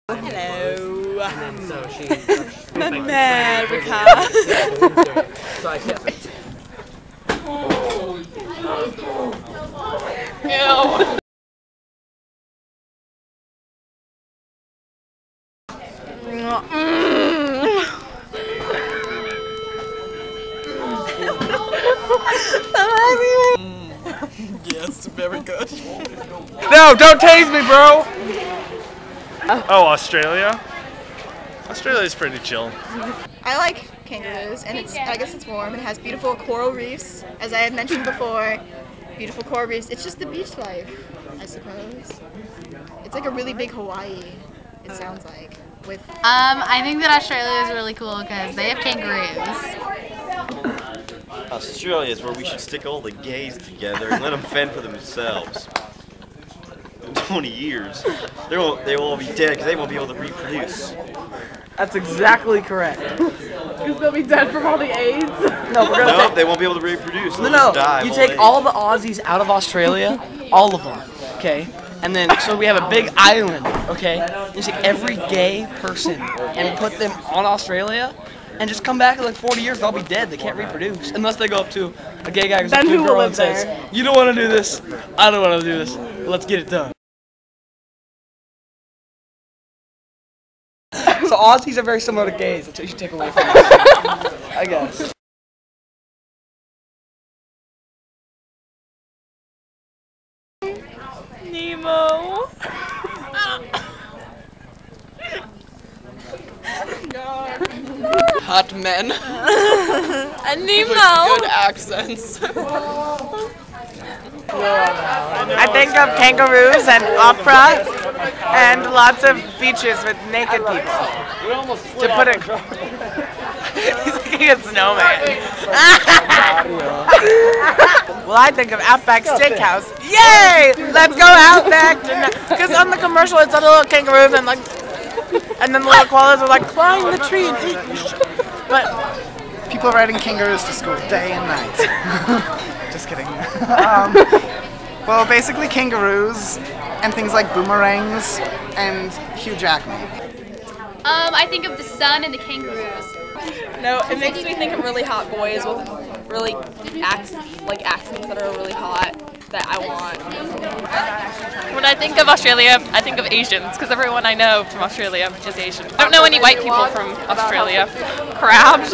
Hello. And then so she America. So I kept. Ew. Yes, very good. No, don't tase me, bro! Oh, Australia? Australia's pretty chill. I like kangaroos, and I guess it's warm and has beautiful coral reefs, as I had mentioned before. Beautiful coral reefs. It's just the beach life, I suppose. It's like a really big Hawaii, it sounds like. With I think that Australia is really cool because they have kangaroos. Australia is where we should stick all the gays together and let them fend for themselves. In 20 years, they will all be dead because they won't be able to reproduce. That's exactly correct. Because they'll be dead from all the AIDS. No, they won't be able to reproduce. No, you take all the Aussies out of Australia, all of them, okay? And then, so we have a big island, okay? You take every gay person and put them on Australia, and just come back in like 40 years, they'll be dead. They can't reproduce. Unless they go up to a gay guy who's a cute girl and says, "You don't want to do this, I don't want to do this, let's get it done." So Aussies are very similar to gays. That's what you should take away from this, I guess. Nemo. Hot men. And Nemo. With good accents. I think of kangaroos and opera and lots of beaches with naked people. To put it. He's looking at snowman. Well, I think of Outback Steakhouse. Yay! Let's go Outback tonight. Because on the commercial, it's a little kangaroos and like, and then the little koalas are like, climb the tree and eat. But people riding kangaroos to school day and night. Just kidding. Well, basically kangaroos and things like boomerangs and Hugh Jackman. I think of the sun and the kangaroos. No, it makes me think of really hot boys with really accents that are really hot that I want. When I think of Australia, I think of Asians because everyone I know from Australia is Asian. I don't know any white people from Australia. Crabs.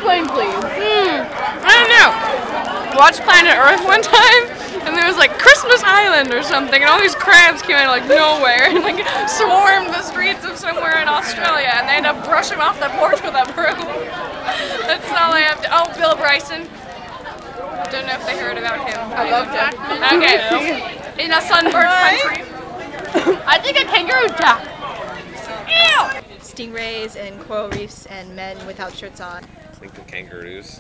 explain, please. I don't know. Watched Planet Earth one time, and there was like Christmas Island or something, and all these crabs came out of like nowhere and like swarmed the streets of somewhere in Australia, and they ended up brushing off the porch with a broom. That's all I have to. Oh, Bill Bryson. Don't know if they heard about him. I love him. Okay. In a sunburned country. I think a kangaroo jack. Ew! Stingrays and coral reefs and men without shirts on. Think of kangaroos.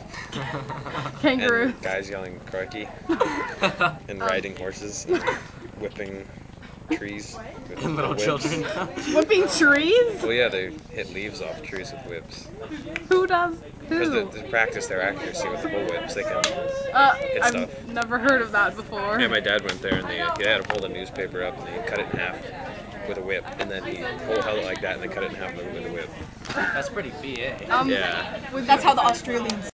Kangaroo. And guys yelling crikey. And riding horses. And whipping trees with little whips. children. Whipping trees? Well, yeah, they hit leaves off trees with whips. Who does? Because Who? they practice their accuracy with the bull whips. They can hit I've stuff. never heard of that before. Yeah, my dad went there and they had to hold a newspaper up and they cut it in half with a whip, and then he held it like that and they cut it in half with a whip. That's pretty BA. Yeah. That's how the Australians.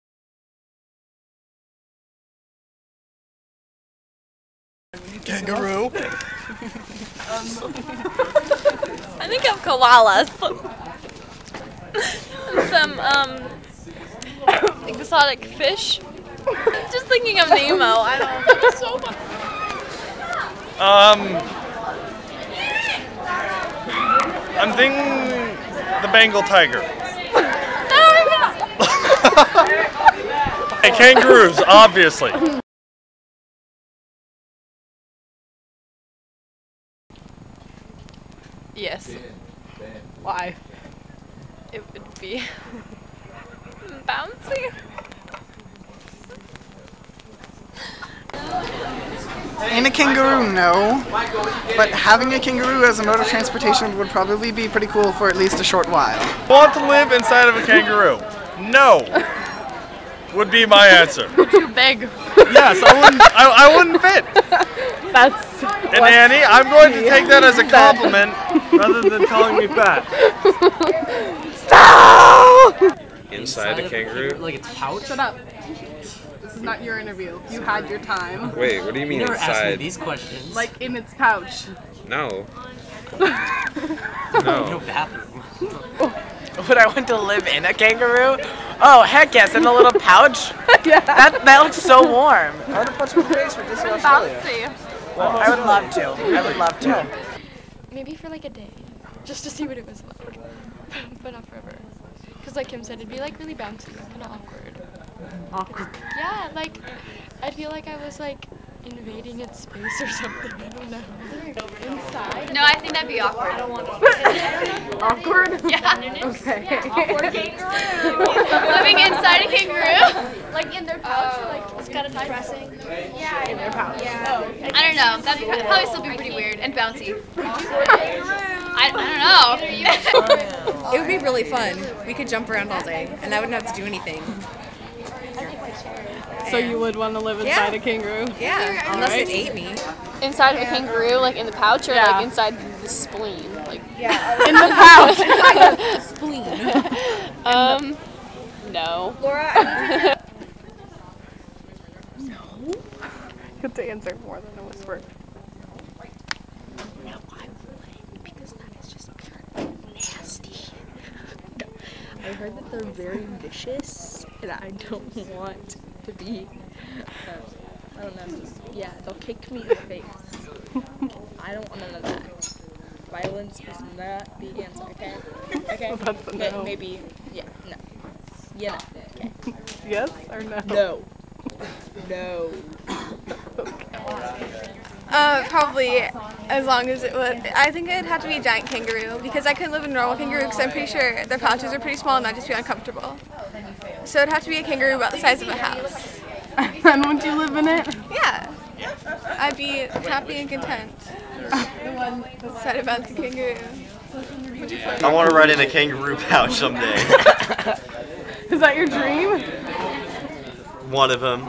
Kangaroo. I think of koalas. Some exotic fish. Just thinking of Nemo. I don't know. It's so fun. I'm thinking the Bengal tiger. Hey, kangaroos, obviously. Yes. Why? It would be bouncy. Ain't a kangaroo, no. But having a kangaroo as a mode of transportation would probably be pretty cool for at least a short while. Want to live inside of a kangaroo? No. Would be my answer. Too big. Yes, I wouldn't fit. That's. And Annie, I'm going to take that as a compliment rather than calling me fat. Stop! Inside the kangaroo? Like its pouch? Shut up. This is not your interview. You had your time. Wait, what do you mean You never asked me inside? these questions. Like in its pouch. No. No No. bathroom. Would I want to live in a kangaroo? Oh, heck yes, in a little pouch? Yeah. That looks so warm. I want to punch him in the face for Disney Australia. Bouncy. Well, I would love to. I would love to. Maybe for like a day, just to see what it was like, but not forever. Because like Kim said, it'd be like really bouncy, kind of awkward. Awkward. Yeah, like I feel like I was like invading its space or something. I don't know. Inside? No, I think that'd be awkward. I don't want Awkward? Yeah. Okay. Awkward kangaroo. Living inside a kangaroo? Like in their pouch, or like it's kind of depressing. Yeah. In their pouch. Yeah. I don't know. That'd probably still be pretty weird and bouncy. I don't know. It would be really fun. We could jump around all day, and I wouldn't have to do anything. So you would want to live inside a kangaroo? Yeah, unless it ate me. Inside of a kangaroo, like in the pouch, or like inside the spleen? Like in the pouch. Spleen. No. Laura. No. You have to answer more than a whisper. No, I wouldn't, because that is just pure nasty. No. I heard that they're very vicious, and I don't want to be, I don't know, yeah, they'll kick me in the face. I don't want none of that. Violence is not the answer, okay? Okay? That's a no. Maybe, yeah, no. Yeah, no. Okay. Yes or no? No. No. Probably as long as it would. I think it'd have to be a giant kangaroo because I couldn't live in a normal kangaroo because I'm pretty sure their pouches are pretty small and I'd just be uncomfortable. So it'd have to be a kangaroo about the size of a house. And would you live in it? Yeah. I'd be happy and content. Sad about the kangaroo. I want to ride in a kangaroo pouch someday. Is that your dream? One of them.